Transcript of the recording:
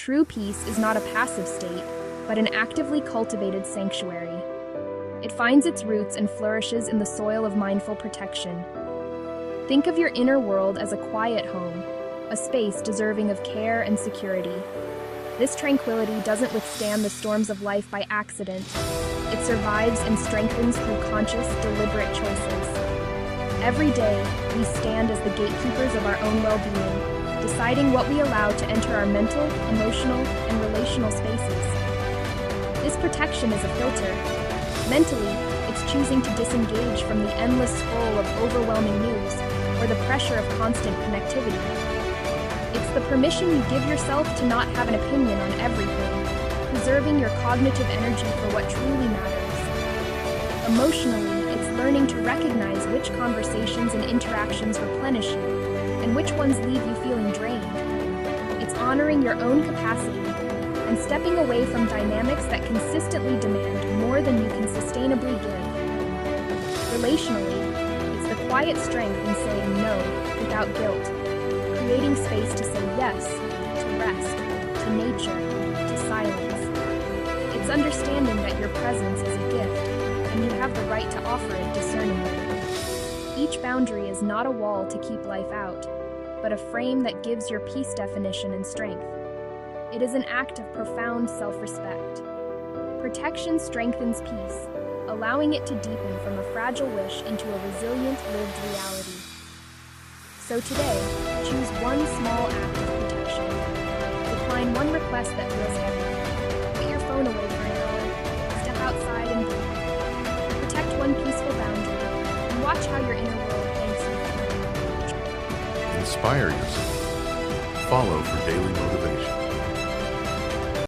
True peace is not a passive state, but an actively cultivated sanctuary. It finds its roots and flourishes in the soil of mindful protection. Think of your inner world as a quiet home, a space deserving of care and security. This tranquility doesn't withstand the storms of life by accident. It survives and strengthens through conscious, deliberate choices. Every day, we stand as the gatekeepers of our own well-being, deciding what we allow to enter our mental, emotional, and relational spaces. This protection is a filter. Mentally, it's choosing to disengage from the endless scroll of overwhelming news or the pressure of constant connectivity. It's the permission you give yourself to not have an opinion on everything, preserving your cognitive energy for what truly matters. Emotionally, it's learning to recognize which conversations and interactions replenish you and which ones leave you feeling drained. It's honoring your own capacity and stepping away from dynamics that consistently demand more than you can sustainably give. Relationally, it's the quiet strength in saying no without guilt, creating space to say yes to rest, to nature, to silence. It's understanding that your presence is a gift, and you have the right to offer it discerningly. Each boundary is not a wall to keep life out, but a frame that gives your peace definition and strength. It is an act of profound self-respect. Protection strengthens peace, allowing it to deepen from a fragile wish into a resilient, lived reality. So today, choose one small act of protection. Decline one request that feels heavy. Put your phone away for an hour. Step outside and breathe. Protect one peaceful boundary, and watch how your inner world thanks you. Inspire yourself. Follow for daily motivation.